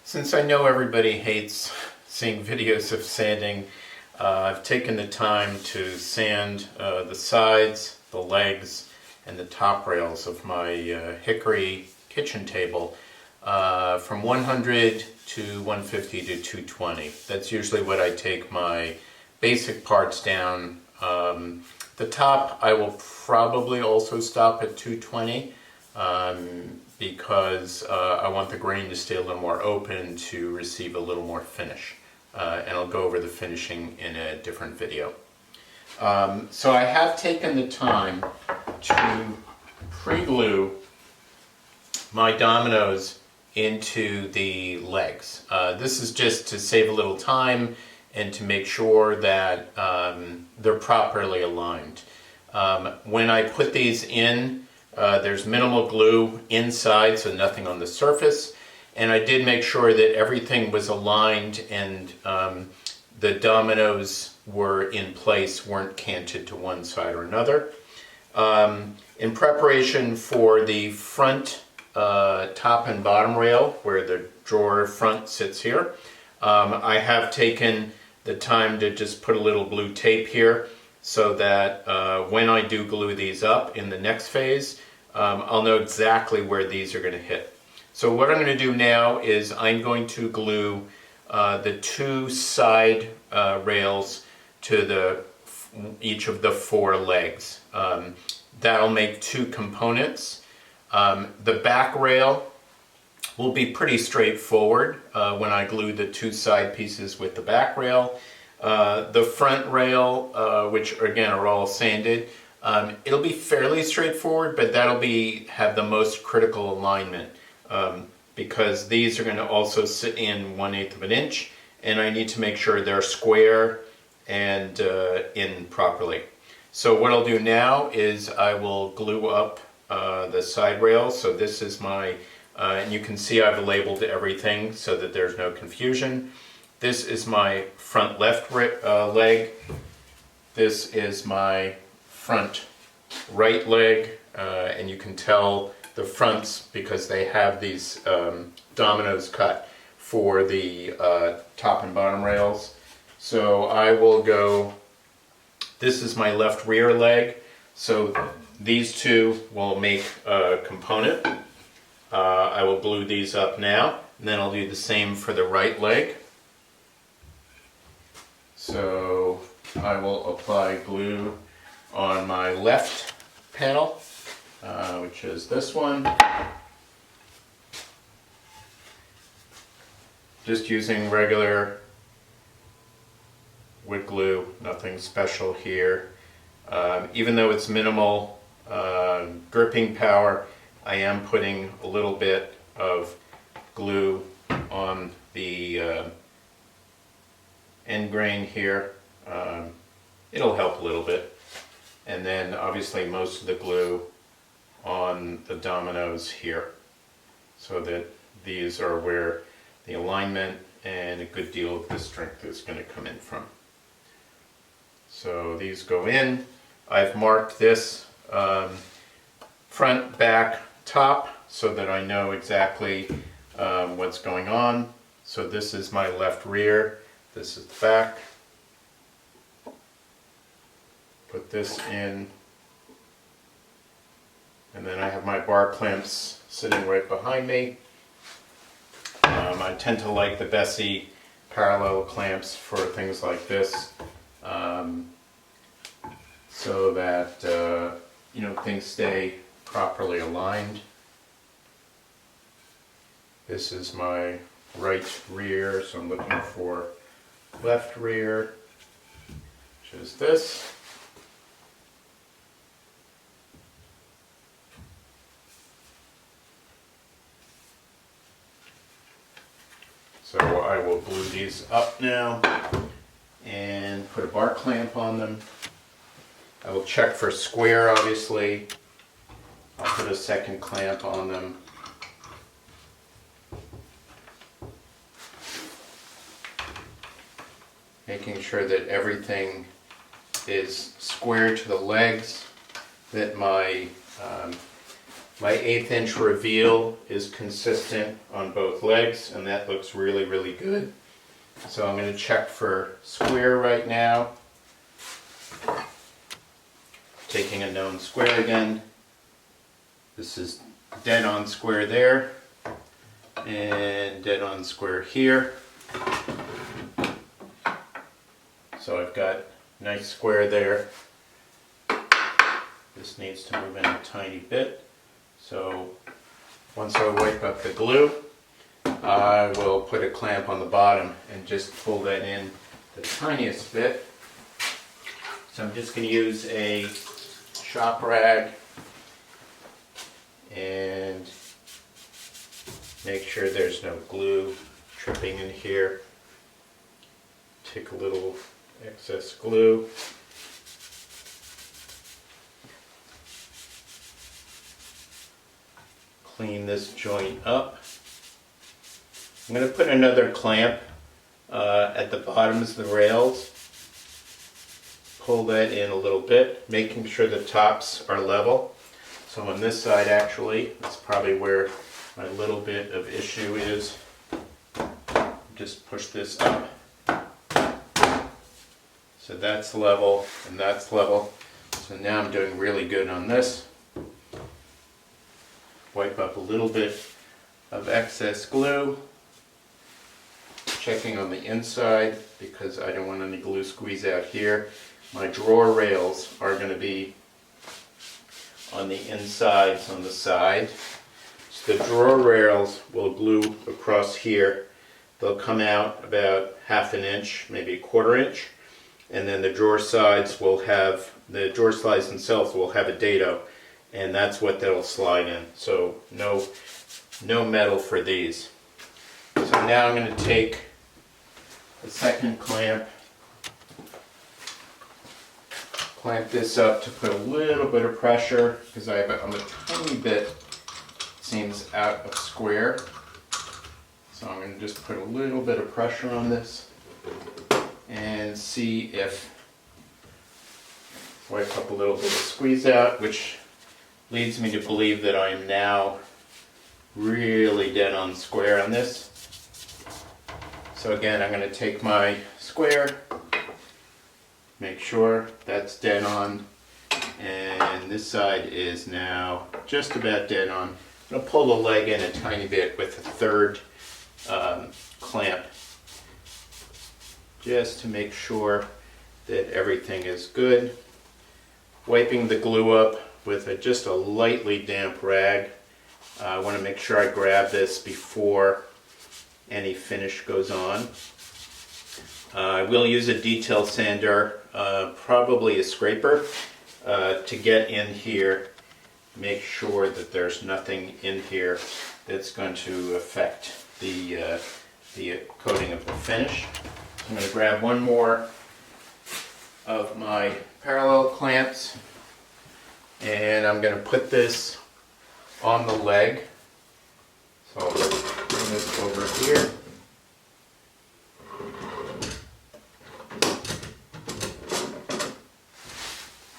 Since I know everybody hates seeing videos of sanding, I've taken the time to sand the sides, the legs, and the top rails of my Hickory kitchen table from 100 to 150 to 220. That's usually what I take my basic parts down. The top I will probably also stop at 220. Because I want the grain to stay a little more open to receive a little more finish. And I'll go over the finishing in a different video. So I have taken the time to pre-glue my dominoes into the legs. This is just to save a little time and to make sure that they're properly aligned. When I put these in, there's minimal glue inside, so nothing on the surface. And I did make sure that everything was aligned and the dominoes were in place, weren't canted to one side or another. In preparation for the front top and bottom rail, where the drawer front sits here, I have taken the time to just put a little blue tape here so that when I do glue these up in the next phase, I'll know exactly where these are going to hit. So what I'm going to do now is I'm going to glue the two side rails to each of the four legs. That'll make two components. The back rail will be pretty straightforward when I glue the two side pieces with the back rail. The front rail, which again are all sanded, it'll be fairly straightforward, but that'll have the most critical alignment because these are going to also sit in 1/8 of an inch, and I need to make sure they're square and in properly. So what I'll do now is I will glue up the side rails. So this is my, and you can see I've labeled everything so that there's no confusion. This is my front left leg. This is my front right leg, and you can tell the fronts because they have these dominoes cut for the top and bottom rails. So I will go, this is my left rear leg, so these two will make a component. I will glue these up now, and then I'll do the same for the right leg. So I will apply glue on my left panel, which is this one. Just using regular wood glue, nothing special here. Even though it's minimal gripping power, I am putting a little bit of glue on the end grain here. It'll help a little bit. And then obviously most of the glue on the dominoes here, so that these are where the alignment and a good deal of the strength is going to come in from. So these go in. I've marked this front, back, top so that I know exactly what's going on. So this is my left rear, this is the back. Put this in, and then I have my bar clamps sitting right behind me. I tend to like the Bessie parallel clamps for things like this, so that things stay properly aligned. This is my right rear, so I'm looking for left rear, which is this. So I will glue these up now and put a bar clamp on them. I will check for square, obviously. I'll put a second clamp on them. Making sure that everything is square to the legs, that my My 1/8 inch reveal is consistent on both legs, and that looks really, really good. So I'm going to check for square right now. Taking a known square again. This is dead on square there, and dead on square here. So I've got a nice square there. This needs to move in a tiny bit. So once I wipe up the glue, I will put a clamp on the bottom and just pull that in the tiniest bit. So I'm just going to use a shop rag and make sure there's no glue tripping in here. Take a little excess glue. Clean this joint up. I'm going to put another clamp at the bottoms of the rails. Pull that in a little bit, making sure the tops are level. So on this side, actually, that's probably where my little bit of issue is. Just push this up. So that's level and that's level. So now I'm doing really good on this. Wipe up a little bit of excess glue. Checking on the inside because I don't want any glue squeeze out here. My drawer rails are going to be on the insides on the side. So the drawer rails will glue across here. They'll come out about 1/2 inch, maybe 1/4 inch. And then the drawer sides will have, the drawer slides themselves will have a dado, and that's what they'll slide in. So no metal for these. So now I'm going to take the second clamp, clamp this up to put a little bit of pressure because I'm a tiny bit, seems out of square. So I'm going to just put a little bit of pressure on this and see if, wipe up a little bit of squeeze out, which leads me to believe that I am now really dead on square on this. So again, I'm going to take my square, make sure that's dead on, and this side is now just about dead on. I'm going to pull the leg in a tiny bit with a third clamp, just to make sure that everything is good. Wiping the glue up with just a lightly damp rag. I want to make sure I grab this before any finish goes on. I will use a detail sander, probably a scraper, to get in here, make sure that there's nothing in here that's going to affect the coating of the finish. I'm going to grab one more of my parallel clamps, and I'm going to put this on the leg. So I'll bring this over here.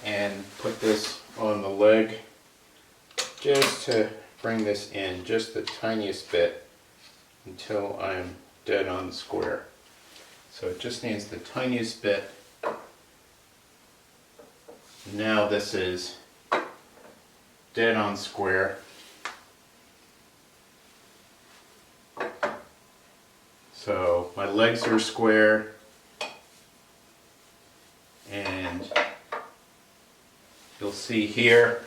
And put this on the leg just to bring this in just the tiniest bit until I'm dead on the square. So it just needs the tiniest bit. Now this is dead on square. So my legs are square, and you'll see here,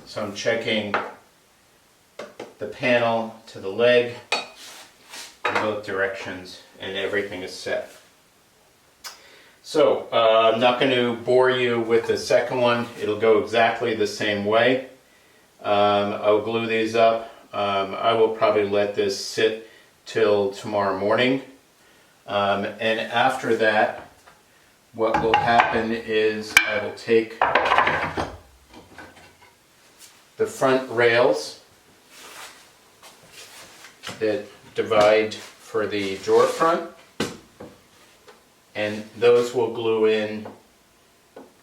so I'm checking the panel to the leg in both directions, and everything is set. So I'm not going to bore you with the second one. It'll go exactly the same way. I'll glue these up. I will probably let this sit till tomorrow morning, and after that what will happen is I will take the front rails that divide for the drawer front, and those will glue in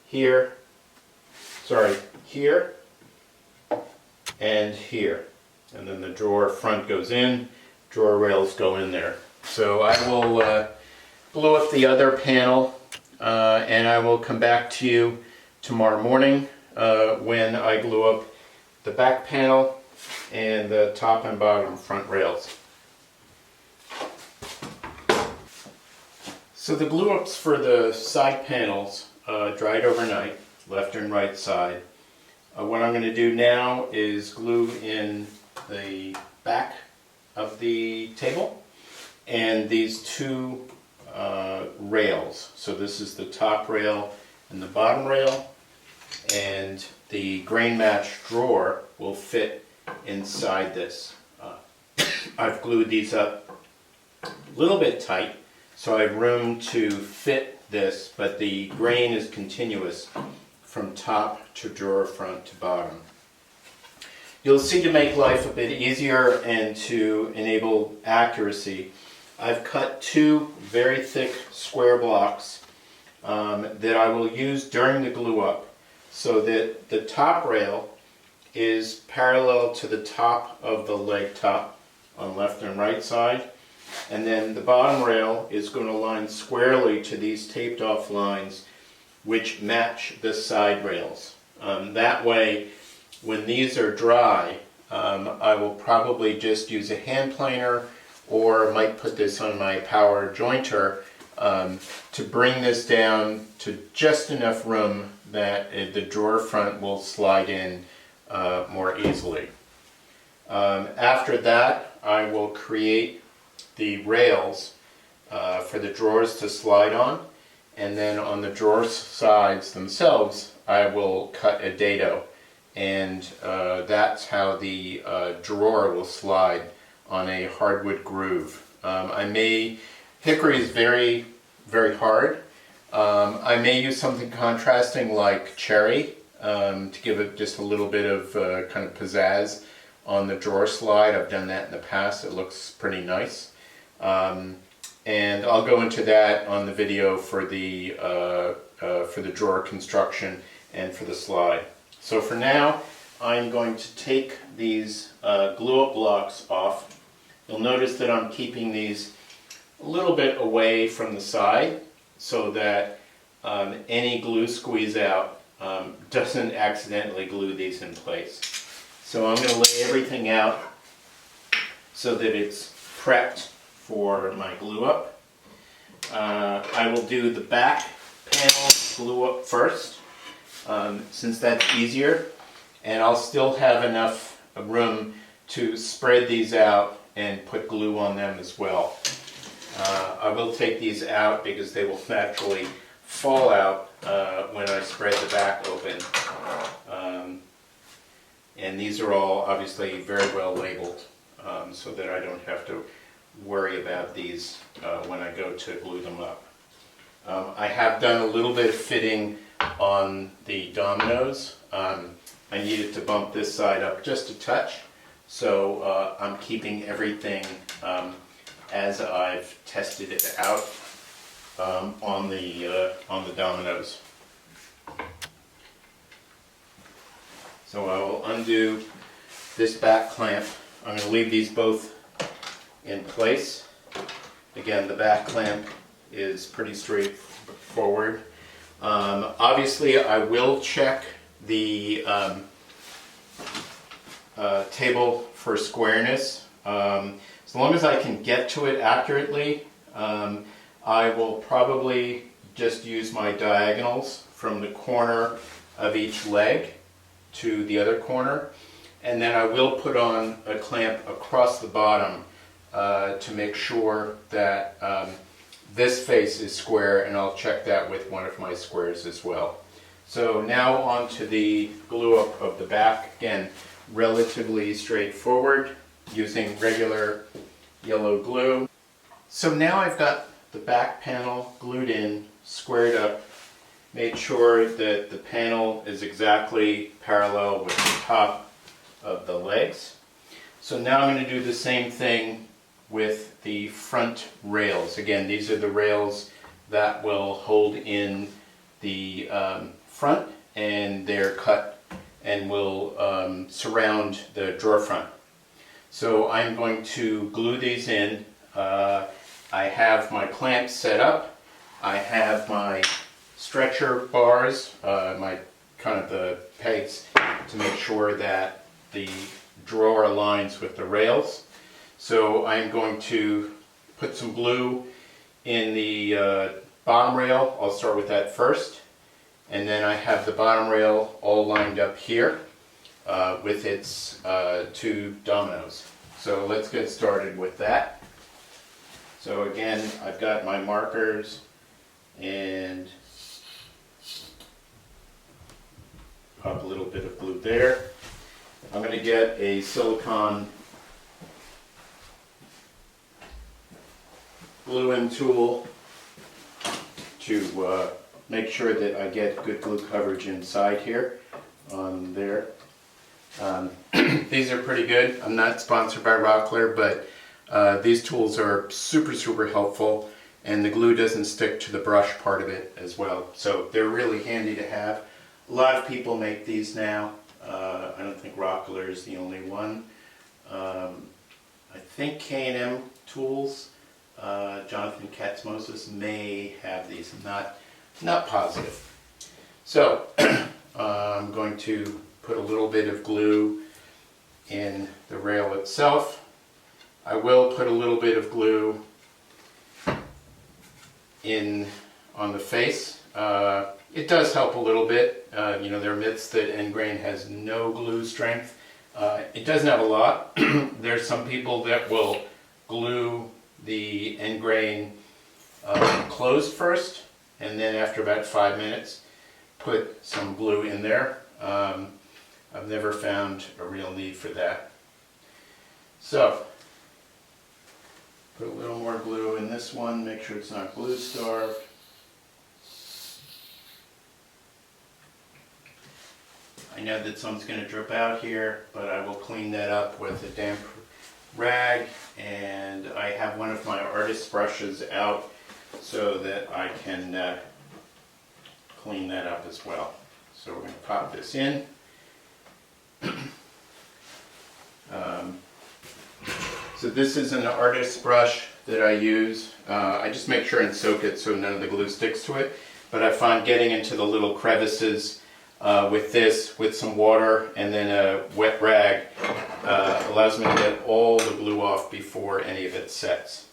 here, here, and here. And then the drawer front goes in, drawer rails go in there. So I will glue up the other panel and I will come back to you tomorrow morning when I glue up the back panel and the top and bottom front rails. So the glue ups for the side panels dried overnight, left and right side. What I'm going to do now is glue in the back of the table and these two rails. So this is the top rail and the bottom rail, and the grain match drawer will fit inside this. I've glued these up a little bit tight so I have room to fit this, but the grain is continuous from top to drawer front to bottom. You'll see, to make life a bit easier and to enable accuracy, I've cut two very thick square blocks that I will use during the glue up so that the top rail is parallel to the top of the leg top on left and right side, and then the bottom rail is going to line squarely to these taped off lines which match the side rails. That way, when these are dry, I will probably just use a hand planer or might put this on my power jointer to bring this down to just enough room that the drawer front will slide in more easily. After that, I will create the rails for the drawers to slide on, and then on the drawer sides themselves I will cut a dado, and that's how the drawer will slide on a hardwood groove. Hickory is very, very hard. I may use something contrasting like cherry to give it just a little bit of kind of pizzazz on the drawer slide. I've done that in the past. It looks pretty nice. And I'll go into that on the video for the drawer construction and for the slide. So for now, I'm going to take these glue-up blocks off. You'll notice that I'm keeping these a little bit away from the side so that any glue squeeze out doesn't accidentally glue these in place. So I'm going to lay everything out so that it's prepped for my glue up. I will do the back panel glue up first, since that's easier, and I'll still have enough room to spread these out and put glue on them as well. I will take these out because they will naturally fall out when I spread the back open. And these are all obviously very well labeled, so that I don't have to worry about these when I go to glue them up. I have done a little bit of fitting on the dominoes. I needed to bump this side up just a touch, so I'm keeping everything as I've tested it out on the dominoes. So I will undo this back clamp. I'm going to leave these both in place. Again, the back clamp is pretty straightforward. Obviously, I will check the table for squareness. As long as I can get to it accurately, I will probably just use my diagonals from the corner of each leg to the other corner, and then I will put on a clamp across the bottom to make sure that this face is square, and I'll check that with one of my squares as well. So now on to the glue up of the back. Again, relatively straightforward, using regular yellow glue. So now I've got the back panel glued in, squared up, made sure that the panel is exactly parallel with the top of the legs. So now I'm going to do the same thing with the front rails. Again, these are the rails that will hold in the front, and they're cut and will surround the drawer front. So I'm going to glue these in. I have my clamps set up. I have my stretcher bars, my kind of the pegs to make sure that the drawer aligns with the rails. So I'm going to put some glue in the bottom rail. I'll start with that first. And then I have the bottom rail all lined up here with its two dominoes. So let's get started with that. So again, I've got my markers and pop a little bit of glue there. I'm going to get a silicone glue-in tool to make sure that I get good glue coverage inside here on there. These are pretty good. I'm not sponsored by Rockler, but these tools are super helpful, and the glue doesn't stick to the brush part of it as well. So they're really handy to have. A lot of people make these now. I don't think Rockler is the only one. I think K&M Tools, Jonathan Katzmoses may have these. I'm not positive. So I'm going to put a little bit of glue in the rail itself. I will put a little bit of glue in on the face. It does help a little bit. There are myths that end grain has no glue strength. It doesn't have a lot. There's some people that will glue the end grain closed first, and then after about 5 minutes put some glue in there. I've never found a real need for that. So put a little more glue in this one, make sure it's not glue starved. I know that some's going to drip out here, but I will clean that up with a damp rag, and I have one of my artist brushes out so that I can clean that up as well. So we're going to pop this in. So this is an artist brush that I use. I just make sure and soak it so none of the glue sticks to it, but I find getting into the little crevices with this, with some water and then a wet rag, allows me to get all the glue off before any of it sets.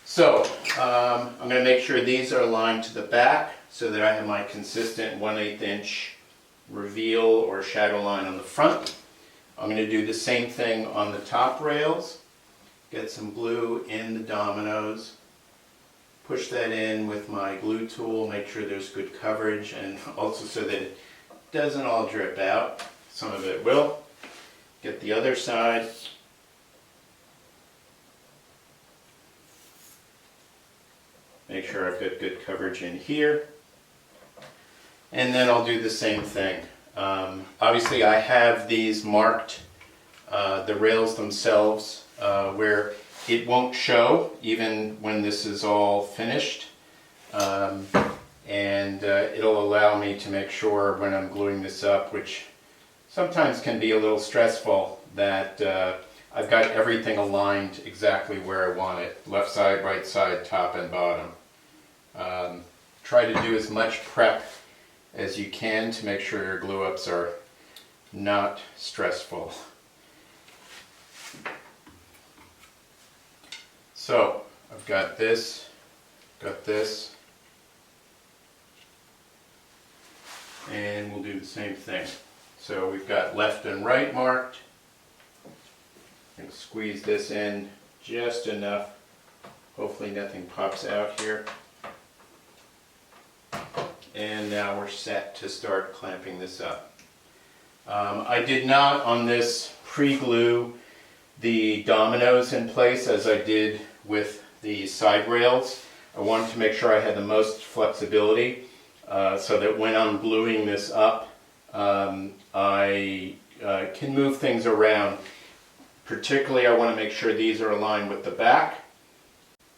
So I'm going to make sure these are aligned to the back so that I have my consistent 1/8 inch reveal or shadow line on the front. I'm going to do the same thing on the top rails. Get some glue in the dominoes. Push that in with my glue tool, make sure there's good coverage, and also so that it doesn't all drip out. Some of it will. Get the other side. Make sure I've got good coverage in here. And then I'll do the same thing. Obviously I have these marked, the rails themselves, where it won't show even when this is all finished, and it'll allow me to make sure when I'm gluing this up, which sometimes can be a little stressful, that I've got everything aligned exactly where I want it, left side, right side, top and bottom. Try to do as much prep as you can to make sure your glue ups are not stressful. So I've got this, and we'll do the same thing. So we've got left and right marked. I'm going to squeeze this in just enough. Hopefully nothing pops out here. And now we're set to start clamping this up. I did not on this pre-glue the dominoes in place as I did with the side rails. I wanted to make sure I had the most flexibility so that when I'm gluing this up, I can move things around. Particularly I want to make sure these are aligned with the back.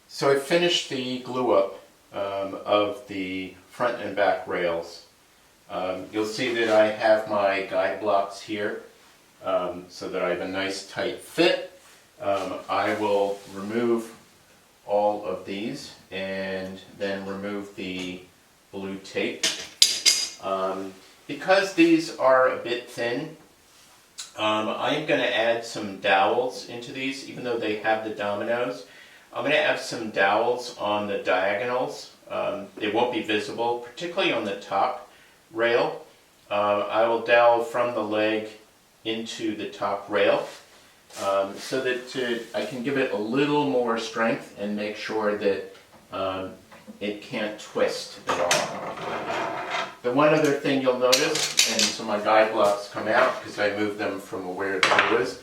So I finished the glue up of the front and back rails. You'll see that I have my guide blocks here so that I have a nice tight fit. I will remove all of these and then remove the blue tape. Because these are a bit thin, I am going to add some dowels into these, even though they have the dominoes. I'm going to add some dowels on the diagonals. They won't be visible, particularly on the top rail. I will dowel from the leg into the top rail so that I can give it a little more strength and make sure that it can't twist at all. The one other thing you'll notice, and so my guide blocks come out because I moved them from where the glue is,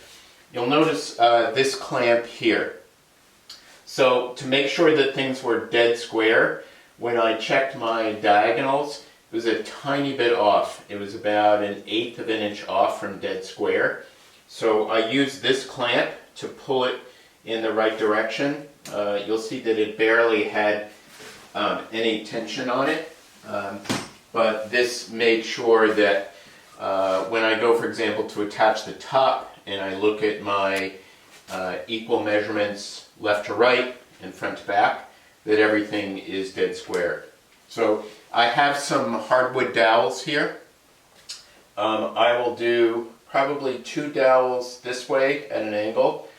you'll notice this clamp here. So to make sure that things were dead square, when I checked my diagonals, it was a tiny bit off. It was about 1/8 of an inch off from dead square. So I used this clamp to pull it in the right direction. You'll see that it barely had any tension on it. But this made sure that when I go, for example, to attach the top and I look at my equal measurements left to right and front to back, that everything is dead square. So I have some hardwood dowels here. I will do probably 2 dowels this way at an angle,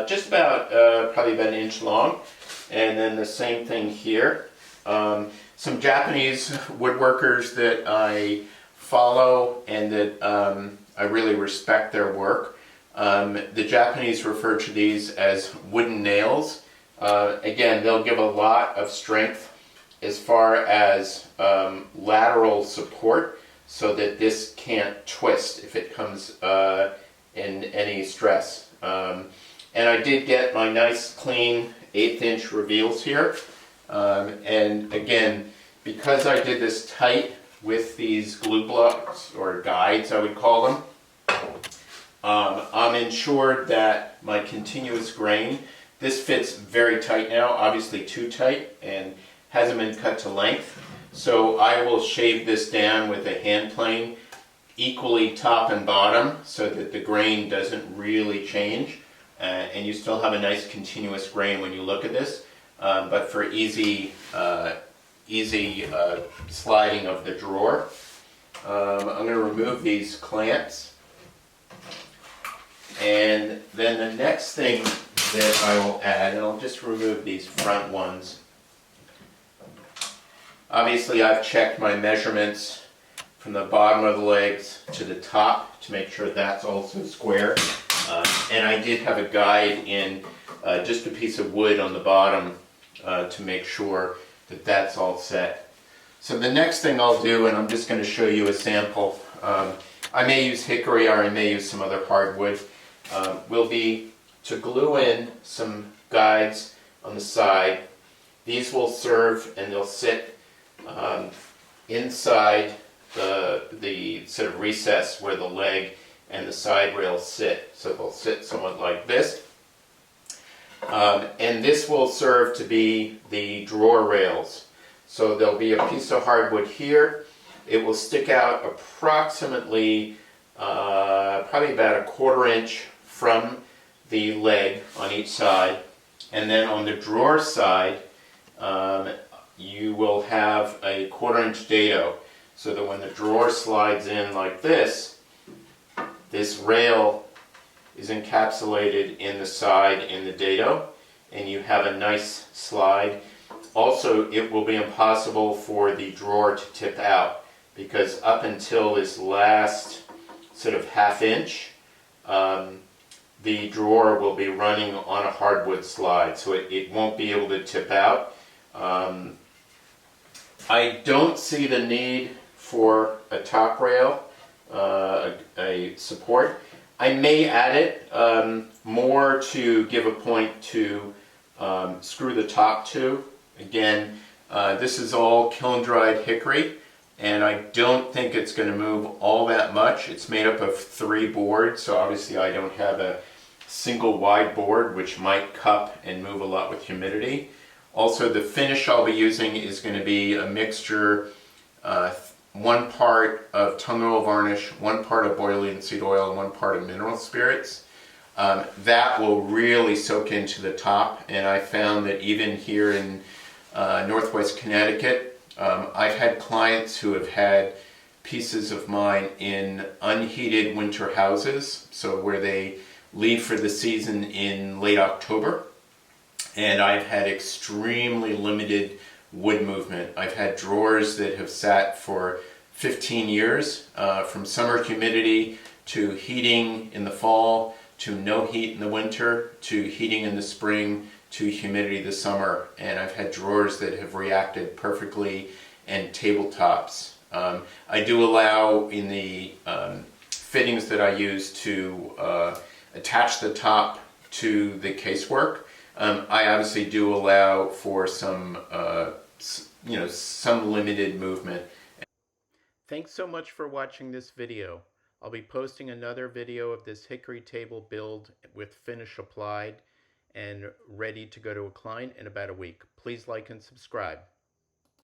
just about probably about 1 inch long, and then the same thing here. Some Japanese woodworkers that I follow and that I really respect their work. The Japanese refer to these as wooden nails. Again, they'll give a lot of strength as far as lateral support so that this can't twist if it comes in any stress. And I did get my nice clean 1/8 inch reveals here. And again, because I did this tight with these glue blocks, or guides I would call them, I'm ensured that my continuous grain, this fits very tight now, obviously too tight, and hasn't been cut to length. So I will shave this down with a hand plane, equally top and bottom, so that the grain doesn't really change, and you still have a nice continuous grain when you look at this. But for easy sliding of the drawer, I'm going to remove these clamps. And then the next thing that I will add, and I'll just remove these front ones. Obviously I've checked my measurements from the bottom of the legs to the top to make sure that's also square. And I did have a guide in just a piece of wood on the bottom to make sure that that's all set. So the next thing I'll do, and I'm just going to show you a sample, I may use hickory or I may use some other hardwood, will be to glue in some guides on the side. These will serve and they'll sit inside the sort of recess where the leg and the side rails sit. So they'll sit somewhat like this. And this will serve to be the drawer rails. So there'll be a piece of hardwood here. It will stick out approximately, probably about 1/4 inch from the leg on each side. And then on the drawer side, you will have a 1/4 inch dado. So that when the drawer slides in like this rail is encapsulated in the side in the dado, and you have a nice slide. Also, it will be impossible for the drawer to tip out, because up until this last sort of 1/2 inch, the drawer will be running on a hardwood slide, so it won't be able to tip out. I don't see the need for a top rail, a support. I may add it more to give a point to screw the top to. Again, this is all kiln-dried hickory, and I don't think it's going to move all that much. It's made up of 3 boards, so obviously I don't have a single wide board, which might cup and move a lot with humidity. Also, the finish I'll be using is going to be a mixture, 1 part of tung oil varnish, 1 part of boiling linseed oil, and 1 part of mineral spirits. That will really soak into the top, and I found that even here in Northwest Connecticut, I've had clients who have had pieces of mine in unheated winter houses, so where they leave for the season in late October, and I've had extremely limited wood movement. I've had drawers that have sat for 15 years, from summer humidity to heating in the fall, to no heat in the winter, to heating in the spring, to humidity this summer, and I've had drawers that have reacted perfectly, and tabletops. I do allow in the fittings that I use to attach the top to the casework. I obviously do allow for some, some limited movement. Thanks so much for watching this video. I'll be posting another video of this hickory table build with finish applied and ready to go to a client in about a week. Please like and subscribe.